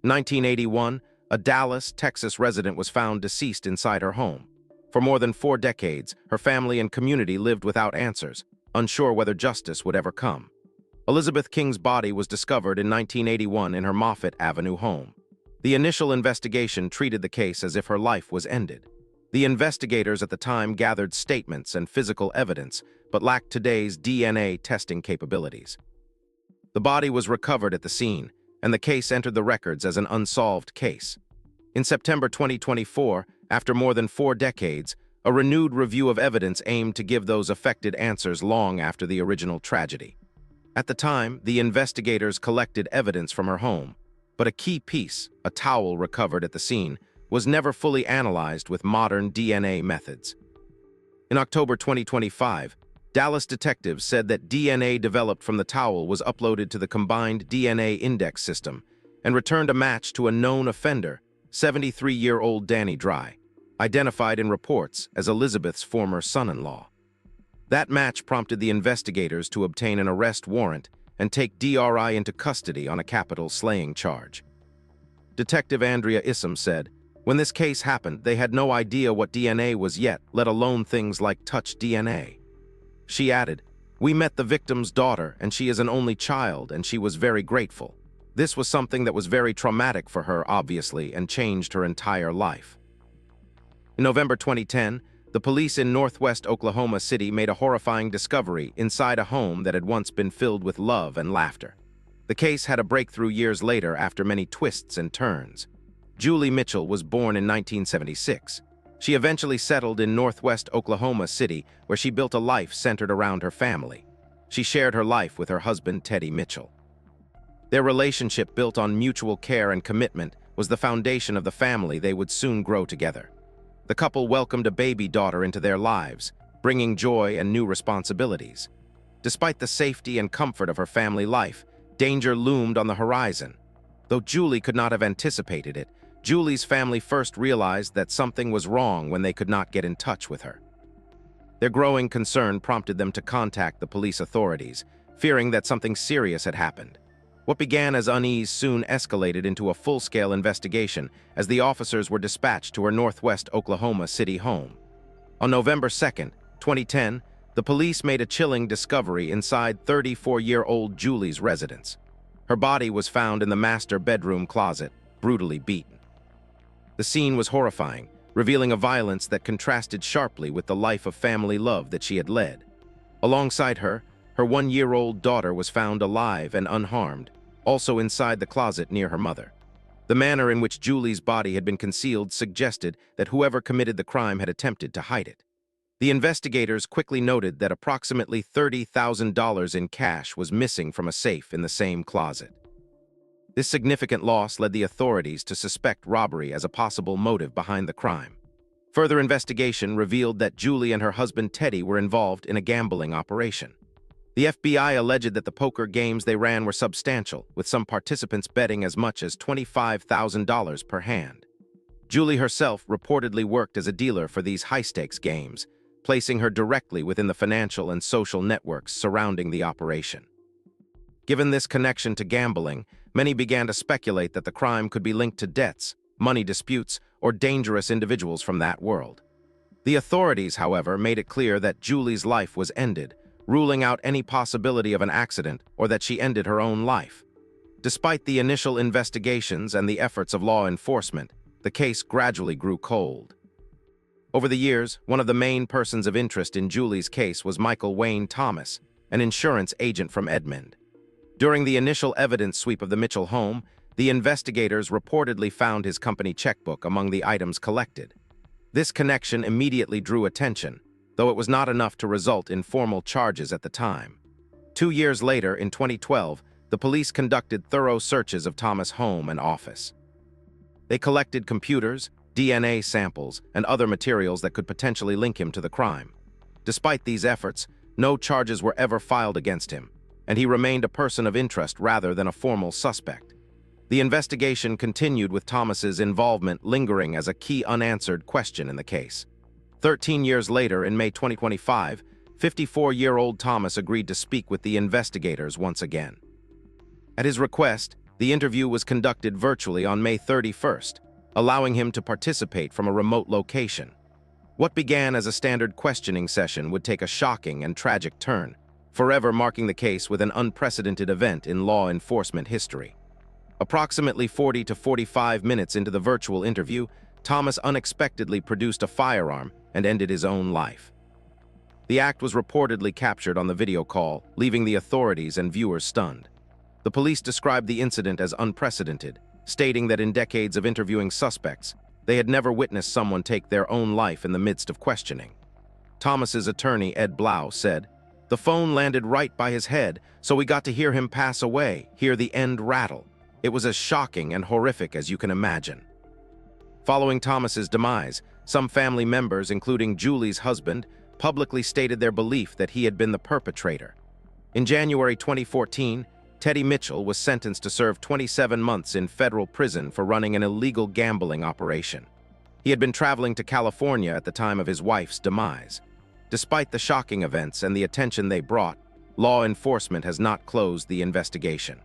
1981, a Dallas, Texas resident was found deceased inside her home. For more than 4 decades, her family and community lived without answers, unsure whether justice would ever come. Elizabeth King's body was discovered in 1981 in her Moffett Avenue home. The initial investigation treated the case as if her life was ended. The investigators at the time gathered statements and physical evidence, but lacked today's DNA testing capabilities. The body was recovered at the scene, and the case entered the records as an unsolved case. In September 2024, after more than 4 decades, a renewed review of evidence aimed to give those affected answers long after the original tragedy. At the time, the investigators collected evidence from her home, but a key piece, a towel recovered at the scene, was never fully analyzed with modern DNA methods. In October 2025, Dallas detectives said that DNA developed from the towel was uploaded to the combined DNA index system and returned a match to a known offender, 73-year-old Danny Dry, identified in reports as Elizabeth's former son-in-law. That match prompted the investigators to obtain an arrest warrant and take DRI into custody on a capital slaying charge. Detective Andrea Issam said, "When this case happened, they had no idea what DNA was yet, let alone things like touch DNA." She added, "We met the victim's daughter, and she is an only child, and she was very grateful. This was something that was very traumatic for her, obviously, and changed her entire life." In November 2010, the police in northwest Oklahoma City made a horrifying discovery inside a home that had once been filled with love and laughter. The case had a breakthrough years later after many twists and turns. Julie Mitchell was born in 1976. She eventually settled in northwest Oklahoma City, where she built a life centered around her family. She shared her life with her husband, Teddy Mitchell. Their relationship, built on mutual care and commitment, was the foundation of the family they would soon grow together. The couple welcomed a baby daughter into their lives, bringing joy and new responsibilities. Despite the safety and comfort of her family life, danger loomed on the horizon. Though Julie could not have anticipated it, Julie's family first realized that something was wrong when they could not get in touch with her. Their growing concern prompted them to contact the police authorities, fearing that something serious had happened. What began as unease soon escalated into a full-scale investigation as the officers were dispatched to her northwest Oklahoma City home. On November 2, 2010, the police made a chilling discovery inside 34-year-old Julie's residence. Her body was found in the master bedroom closet, brutally beaten. The scene was horrifying, revealing a violence that contrasted sharply with the life of family love that she had led. Alongside her, her 1-year-old daughter was found alive and unharmed, also inside the closet near her mother. The manner in which Julie's body had been concealed suggested that whoever committed the crime had attempted to hide it. The investigators quickly noted that approximately $30,000 in cash was missing from a safe in the same closet. This significant loss led the authorities to suspect robbery as a possible motive behind the crime. Further investigation revealed that Julie and her husband Teddy were involved in a gambling operation. The FBI alleged that the poker games they ran were substantial, with some participants betting as much as $25,000 per hand. Julie herself reportedly worked as a dealer for these high-stakes games, placing her directly within the financial and social networks surrounding the operation. Given this connection to gambling, many began to speculate that the crime could be linked to debts, money disputes, or dangerous individuals from that world. The authorities, however, made it clear that Julie's life was ended, ruling out any possibility of an accident or that she ended her own life. Despite the initial investigations and the efforts of law enforcement, the case gradually grew cold. Over the years, one of the main persons of interest in Julie's case was Michael Wayne Thomas, an insurance agent from Edmond. During the initial evidence sweep of the Mitchell home, the investigators reportedly found his company checkbook among the items collected. This connection immediately drew attention, though it was not enough to result in formal charges at the time. 2 years later, in 2012, the police conducted thorough searches of Thomas' home and office. They collected computers, DNA samples, and other materials that could potentially link him to the crime. Despite these efforts, no charges were ever filed against him, and he remained a person of interest rather than a formal suspect. The investigation continued with Thomas's involvement lingering as a key unanswered question in the case. 13 years later, in May 2025, 54-year-old Thomas agreed to speak with the investigators once again. At his request, The interview was conducted virtually on May 31st, allowing him to participate from a remote location. What began as a standard questioning session would take a shocking and tragic turn, forever marking the case with an unprecedented event in law enforcement history. Approximately 40 to 45 minutes into the virtual interview, Thomas unexpectedly produced a firearm and ended his own life. The act was reportedly captured on the video call, leaving the authorities and viewers stunned. The police described the incident as unprecedented, stating that in decades of interviewing suspects, they had never witnessed someone take their own life in the midst of questioning. Thomas's attorney, Ed Blau, said, "The phone landed right by his head, so we got to hear him pass away, hear the end rattle. It was as shocking and horrific as you can imagine." Following Thomas's demise, some family members, including Julie's husband, publicly stated their belief that he had been the perpetrator. In January 2014, Teddy Mitchell was sentenced to serve 27 months in federal prison for running an illegal gambling operation. He had been traveling to California at the time of his wife's demise. Despite the shocking events and the attention they brought, law enforcement has not closed the investigation.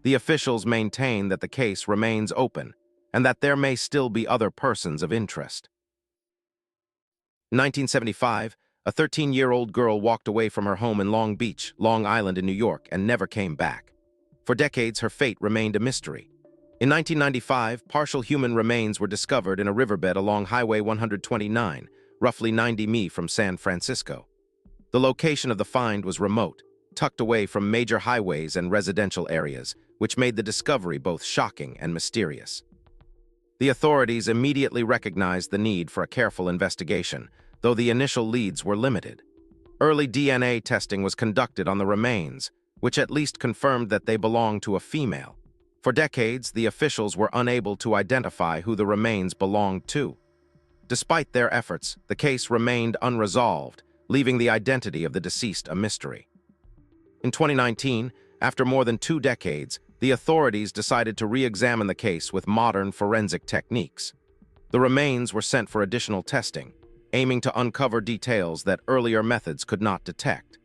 The officials maintain that the case remains open and that there may still be other persons of interest. In 1975, a 13-year-old girl walked away from her home in Long Beach, Long Island in New York, and never came back. For decades, her fate remained a mystery. In 1995, partial human remains were discovered in a riverbed along Highway 129, roughly 90 mi from San Francisco. The location of the find was remote, tucked away from major highways and residential areas, which made the discovery both shocking and mysterious. The authorities immediately recognized the need for a careful investigation, though the initial leads were limited. Early DNA testing was conducted on the remains, which at least confirmed that they belonged to a female. For decades, the officials were unable to identify who the remains belonged to. Despite their efforts, the case remained unresolved, leaving the identity of the deceased a mystery. In 2019, after more than 2 decades, the authorities decided to re-examine the case with modern forensic techniques. The remains were sent for additional testing, aiming to uncover details that earlier methods could not detect.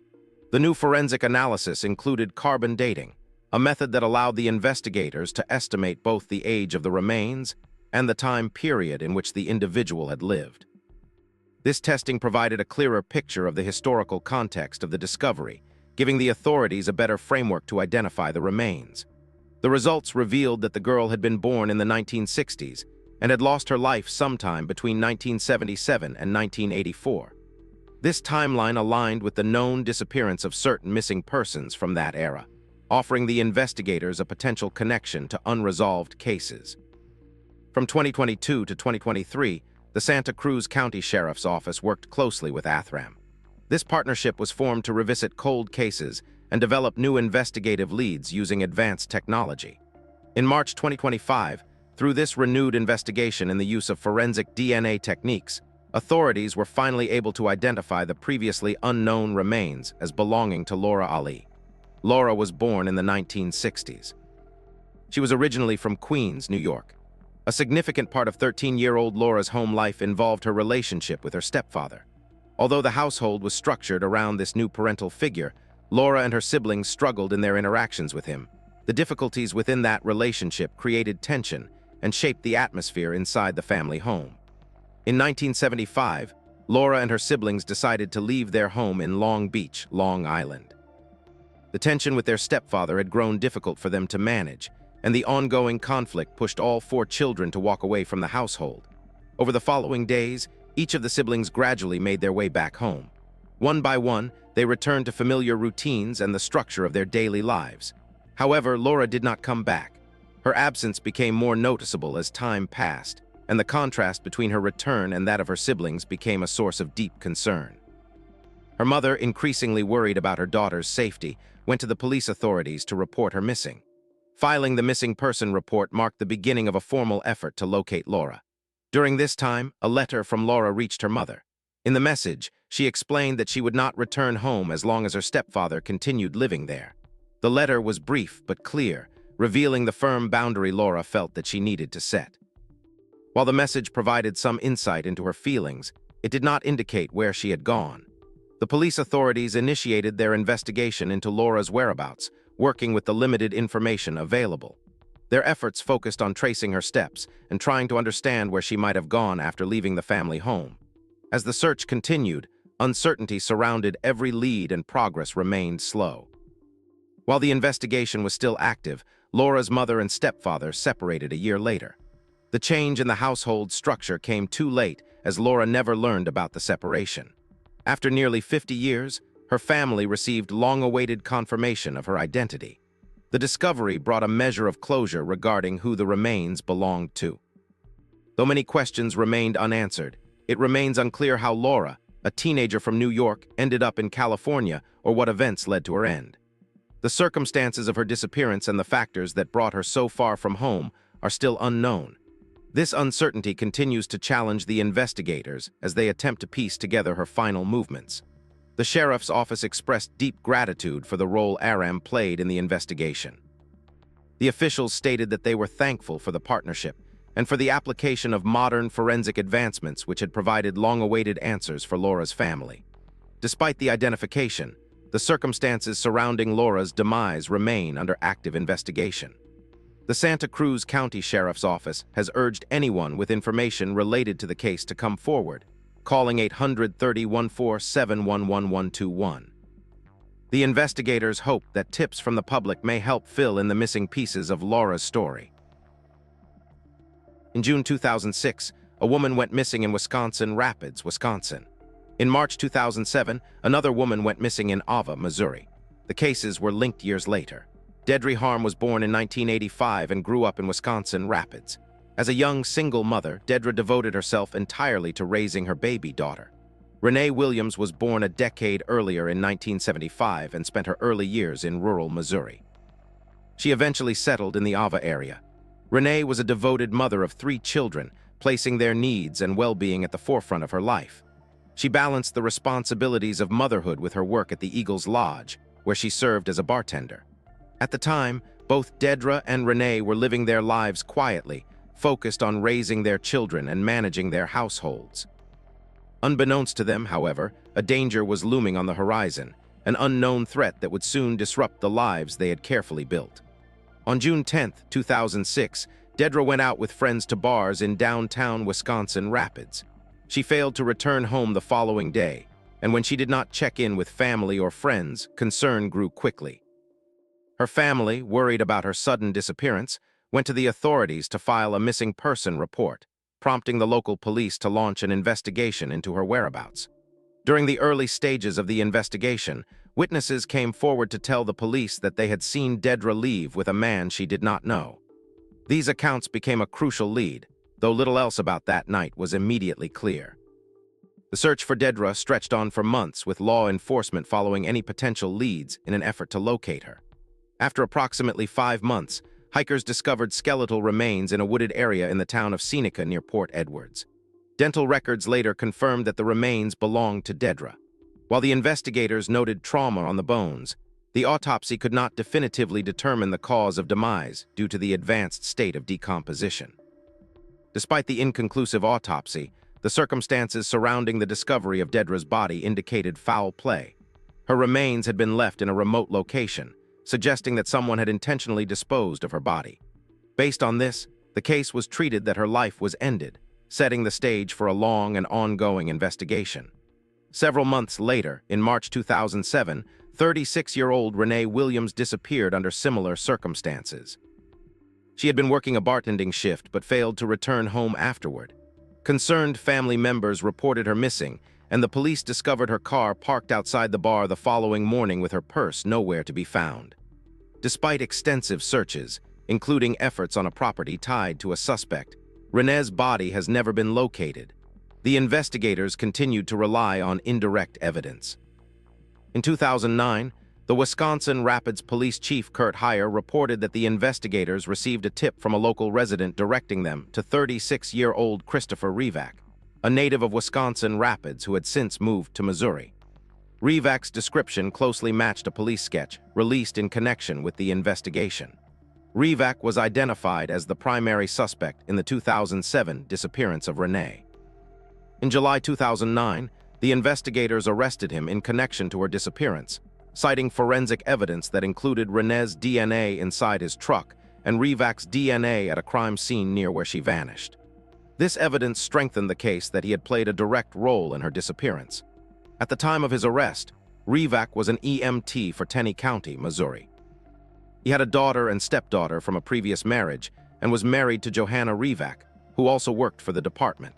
The new forensic analysis included carbon dating, a method that allowed the investigators to estimate both the age of the remains and the time period in which the individual had lived. This testing provided a clearer picture of the historical context of the discovery, giving the authorities a better framework to identify the remains. The results revealed that the girl had been born in the 1960s and had lost her life sometime between 1977 and 1984. This timeline aligned with the known disappearance of certain missing persons from that era, offering the investigators a potential connection to unresolved cases. From 2022 to 2023, the Santa Cruz County Sheriff's Office worked closely with Athram. This partnership was formed to revisit cold cases and develop new investigative leads using advanced technology. In March 2025, through this renewed investigation and the use of forensic DNA techniques, authorities were finally able to identify the previously unknown remains as belonging to Laura Ali. Laura was born in the 1960s. She was originally from Queens, New York. A significant part of 13-year-old Laura's home life involved her relationship with her stepfather. Although the household was structured around this new parental figure, Laura and her siblings struggled in their interactions with him. The difficulties within that relationship created tension and shaped the atmosphere inside the family home. In 1975, Laura and her siblings decided to leave their home in Long Beach, Long Island. The tension with their stepfather had grown difficult for them to manage, and the ongoing conflict pushed all 4 children to walk away from the household. Over the following days, each of the siblings gradually made their way back home. One by one, they returned to familiar routines and the structure of their daily lives. However, Laura did not come back. Her absence became more noticeable as time passed, and the contrast between her return and that of her siblings became a source of deep concern. Her mother, increasingly worried about her daughter's safety, went to the police authorities to report her missing. Filing the missing person report marked the beginning of a formal effort to locate Laura. During this time, a letter from Laura reached her mother. In the message, she explained that she would not return home as long as her stepfather continued living there. The letter was brief but clear, revealing the firm boundary Laura felt that she needed to set. While the message provided some insight into her feelings, it did not indicate where she had gone. The police authorities initiated their investigation into Laura's whereabouts, working with the limited information available. Their efforts focused on tracing her steps and trying to understand where she might have gone after leaving the family home. As the search continued, uncertainty surrounded every lead and progress remained slow. While the investigation was still active, Laura's mother and stepfather separated a year later. The change in the household structure came too late, as Laura never learned about the separation. After nearly 50 years, her family received long-awaited confirmation of her identity. The discovery brought a measure of closure regarding who the remains belonged to. Though many questions remained unanswered, it remains unclear how Laura, a teenager from New York, ended up in California or what events led to her end. The circumstances of her disappearance and the factors that brought her so far from home are still unknown. This uncertainty continues to challenge the investigators as they attempt to piece together her final movements. The sheriff's office expressed deep gratitude for the role Aram played in the investigation. The officials stated that they were thankful for the partnership and for the application of modern forensic advancements which had provided long-awaited answers for Laura's family. Despite the identification, the circumstances surrounding Laura's demise remain under active investigation. The Santa Cruz County Sheriff's Office has urged anyone with information related to the case to come forward, calling 800-314-71121. The investigators hope that tips from the public may help fill in the missing pieces of Laura's story. In June 2006, a woman went missing in Wisconsin Rapids, Wisconsin. In March 2007, another woman went missing in Ava, Missouri. The cases were linked years later. Deidre Harm was born in 1985 and grew up in Wisconsin Rapids. As a young single mother, Deidre devoted herself entirely to raising her baby daughter. Rene Williams was born a decade earlier in 1975 and spent her early years in rural Missouri. She eventually settled in the Ava area. Rene was a devoted mother of 3 children, placing their needs and well-being at the forefront of her life. She balanced the responsibilities of motherhood with her work at the Eagles Lodge, where she served as a bartender. At the time, both Deidre and Rene were living their lives quietly, focused on raising their children and managing their households. Unbeknownst to them, however, a danger was looming on the horizon, an unknown threat that would soon disrupt the lives they had carefully built. On June 10, 2006, Deidre went out with friends to bars in downtown Wisconsin Rapids. She failed to return home the following day, and when she did not check in with family or friends, concern grew quickly. Her family, worried about her sudden disappearance, went to the authorities to file a missing person report, prompting the local police to launch an investigation into her whereabouts. During the early stages of the investigation, witnesses came forward to tell the police that they had seen Deidre leave with a man she did not know. These accounts became a crucial lead, though little else about that night was immediately clear. The search for Deidre stretched on for months, with law enforcement following any potential leads in an effort to locate her. After approximately 5 months, hikers discovered skeletal remains in a wooded area in the town of Seneca near Port Edwards. Dental records later confirmed that the remains belonged to Deidre. While the investigators noted trauma on the bones, the autopsy could not definitively determine the cause of demise due to the advanced state of decomposition. Despite the inconclusive autopsy, the circumstances surrounding the discovery of Deidre's body indicated foul play. Her remains had been left in a remote location, suggesting that someone had intentionally disposed of her body. Based on this, the case was treated that her life was ended, setting the stage for a long and ongoing investigation. Several months later, in March 2007, 36-year-old Rene Williams disappeared under similar circumstances. She had been working a bartending shift but failed to return home afterward. Concerned family members reported her missing, and the police discovered her car parked outside the bar the following morning with her purse nowhere to be found. Despite extensive searches, including efforts on a property tied to a suspect, Rene's body has never been located. The investigators continued to rely on indirect evidence. In 2009, the Wisconsin Rapids Police Chief Kurt Heyer reported that the investigators received a tip from a local resident directing them to 36-year-old Christopher Revak, a native of Wisconsin Rapids who had since moved to Missouri. Revak's description closely matched a police sketch released in connection with the investigation. Revak was identified as the primary suspect in the 2007 disappearance of Rene. In July 2009, the investigators arrested him in connection to her disappearance, citing forensic evidence that included Rene's DNA inside his truck and Rivak's DNA at a crime scene near where she vanished. This evidence strengthened the case that he had played a direct role in her disappearance. At the time of his arrest, Rivak was an EMT for Tenney County, Missouri. He had a daughter and stepdaughter from a previous marriage and was married to Johanna Rivak, who also worked for the department.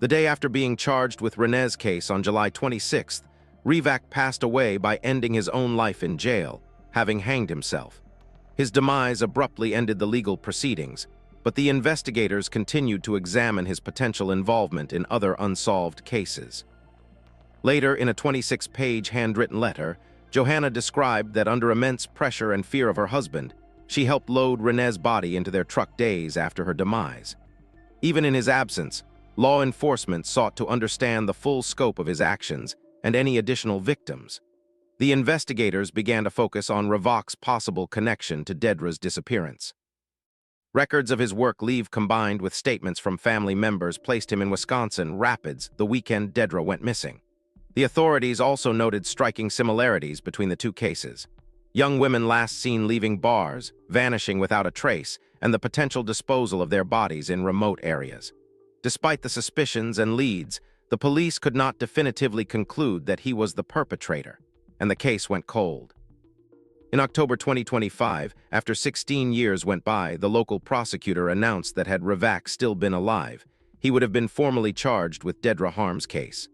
The day after being charged with Rene's case on July 26th, Rivak passed away by ending his own life in jail, having hanged himself. His demise abruptly ended the legal proceedings, but the investigators continued to examine his potential involvement in other unsolved cases. Later, in a 26-page handwritten letter, Johanna described that under immense pressure and fear of her husband, she helped load Rene's body into their truck days after her demise. Even in his absence, law enforcement sought to understand the full scope of his actions and any additional victims. The investigators began to focus on Rivak's possible connection to Deidre's disappearance. Records of his work leave combined with statements from family members placed him in Wisconsin Rapids the weekend Deidre went missing. The authorities also noted striking similarities between the two cases. Young women last seen leaving bars, vanishing without a trace, and the potential disposal of their bodies in remote areas. Despite the suspicions and leads, the police could not definitively conclude that he was the perpetrator, and the case went cold. In October 2025, after 16 years went by, the local prosecutor announced that had Rivak still been alive, he would have been formally charged with Deidre Harm's case.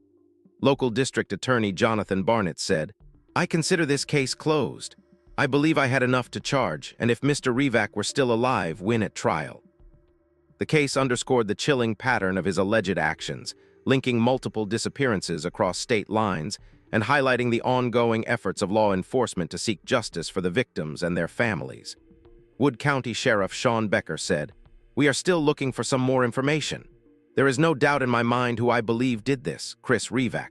Local District Attorney Jonathan Barnett said, "I consider this case closed. I believe I had enough to charge, and if Mr. Rivak were still alive, win at trial." The case underscored the chilling pattern of his alleged actions, linking multiple disappearances across state lines and highlighting the ongoing efforts of law enforcement to seek justice for the victims and their families. Wood County Sheriff Sean Becker said, "We are still looking for some more information. There is no doubt in my mind who I believe did this, Chris Rivak.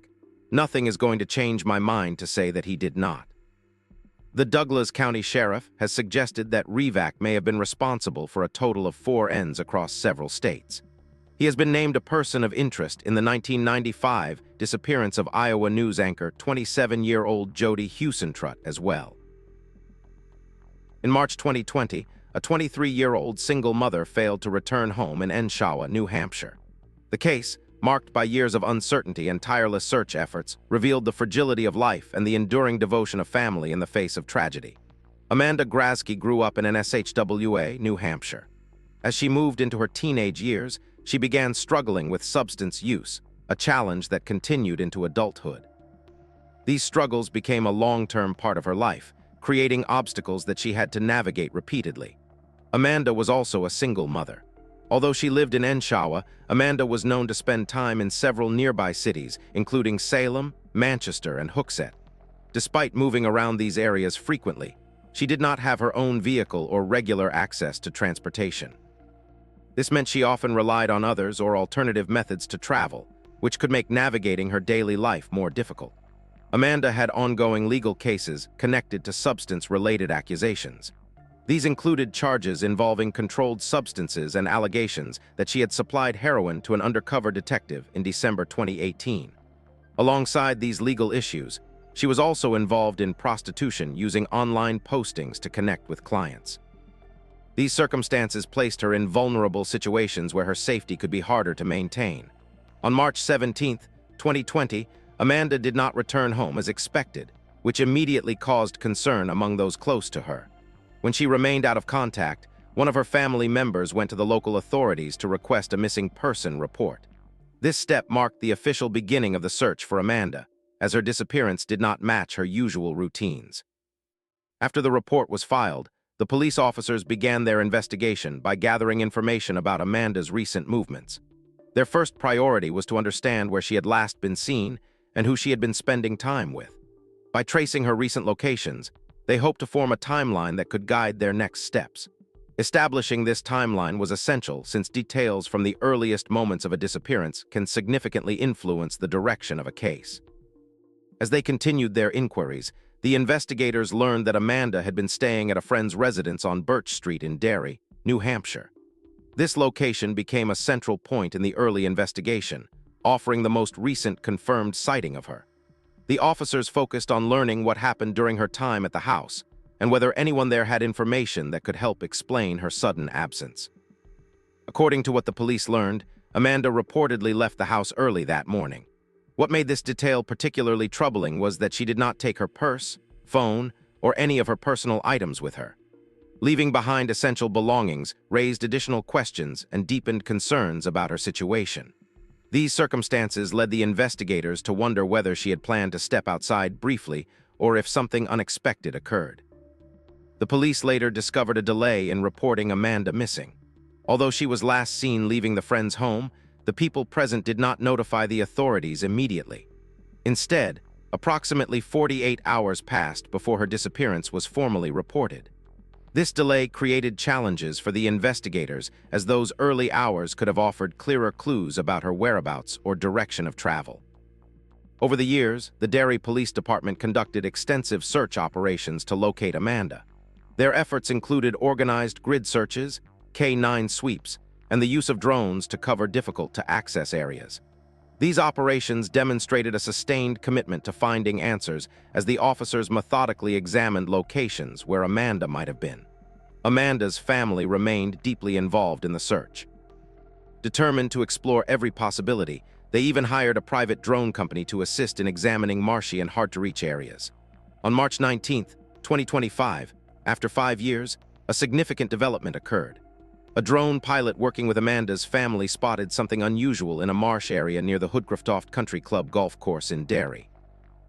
Nothing is going to change my mind to say that he did not." The Douglas County Sheriff has suggested that Rivak may have been responsible for a total of 4 ends across several states. He has been named a person of interest in the 1995 disappearance of Iowa news anchor 27-year-old Jody Husentrut as well. In March 2020, a 23-year-old single mother failed to return home in Enshawa, New Hampshire. The case, marked by years of uncertainty and tireless search efforts, revealed the fragility of life and the enduring devotion of family in the face of tragedy. Amanda Grazewski grew up in NSHWA, New Hampshire. As she moved into her teenage years, she began struggling with substance use, a challenge that continued into adulthood. These struggles became a long-term part of her life, creating obstacles that she had to navigate repeatedly. Amanda was also a single mother. Although she lived in Enshawa, Amanda was known to spend time in several nearby cities, including Salem, Manchester, and Hooksett. Despite moving around these areas frequently, she did not have her own vehicle or regular access to transportation. This meant she often relied on others or alternative methods to travel, which could make navigating her daily life more difficult. Amanda had ongoing legal cases connected to substance-related accusations. These included charges involving controlled substances and allegations that she had supplied heroin to an undercover detective in December 2018. Alongside these legal issues, she was also involved in prostitution using online postings to connect with clients. These circumstances placed her in vulnerable situations where her safety could be harder to maintain. On March 17, 2020, Amanda did not return home as expected, which immediately caused concern among those close to her. When she remained out of contact, one of her family members went to the local authorities to request a missing person report. This step marked the official beginning of the search for Amanda, as her disappearance did not match her usual routines. After the report was filed, the police officers began their investigation by gathering information about Amanda's recent movements. Their first priority was to understand where she had last been seen and who she had been spending time with. By tracing her recent locations, they hoped to form a timeline that could guide their next steps. Establishing this timeline was essential since details from the earliest moments of a disappearance can significantly influence the direction of a case. As they continued their inquiries, the investigators learned that Amanda had been staying at a friend's residence on Birch Street in Derry, New Hampshire. This location became a central point in the early investigation, offering the most recent confirmed sighting of her. The officers focused on learning what happened during her time at the house and whether anyone there had information that could help explain her sudden absence. According to what the police learned, Amanda reportedly left the house early that morning. What made this detail particularly troubling was that she did not take her purse, phone, or any of her personal items with her. Leaving behind essential belongings raised additional questions and deepened concerns about her situation. These circumstances led the investigators to wonder whether she had planned to step outside briefly or if something unexpected occurred. The police later discovered a delay in reporting Amanda missing. Although she was last seen leaving the friend's home, the people present did not notify the authorities immediately. Instead, approximately 48 hours passed before her disappearance was formally reported. This delay created challenges for the investigators, as those early hours could have offered clearer clues about her whereabouts or direction of travel. Over the years, the Derry Police Department conducted extensive search operations to locate Amanda. Their efforts included organized grid searches, K-9 sweeps, and the use of drones to cover difficult-to-access areas. These operations demonstrated a sustained commitment to finding answers as the officers methodically examined locations where Amanda might have been. Amanda's family remained deeply involved in the search. Determined to explore every possibility, they even hired a private drone company to assist in examining marshy and hard-to-reach areas. On March 19, 2025, after 5 years, a significant development occurred. A drone pilot working with Amanda's family spotted something unusual in a marsh area near the Hoodcroft Country Club golf course in Derry.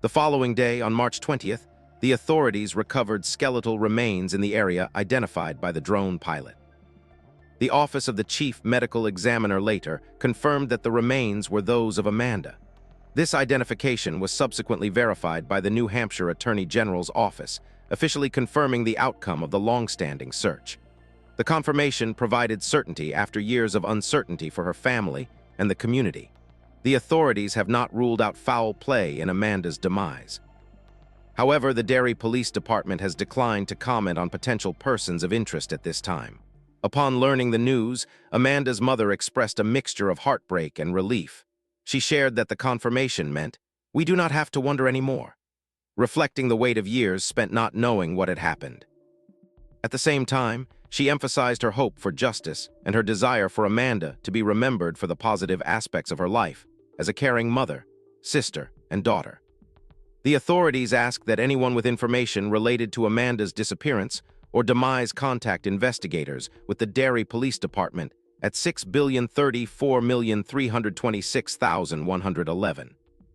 The following day, on March 20th, the authorities recovered skeletal remains in the area identified by the drone pilot. The Office of the Chief Medical Examiner later confirmed that the remains were those of Amanda. This identification was subsequently verified by the New Hampshire Attorney General's office, officially confirming the outcome of the long-standing search. The confirmation provided certainty after years of uncertainty for her family and the community. The authorities have not ruled out foul play in Amanda's demise. However, the Derry Police Department has declined to comment on potential persons of interest at this time. Upon learning the news, Amanda's mother expressed a mixture of heartbreak and relief. She shared that the confirmation meant, "We do not have to wonder anymore," reflecting the weight of years spent not knowing what had happened. At the same time, she emphasized her hope for justice and her desire for Amanda to be remembered for the positive aspects of her life as a caring mother, sister, and daughter. The authorities ask that anyone with information related to Amanda's disappearance or demise contact investigators with the Derry Police Department at 6,034,326,111.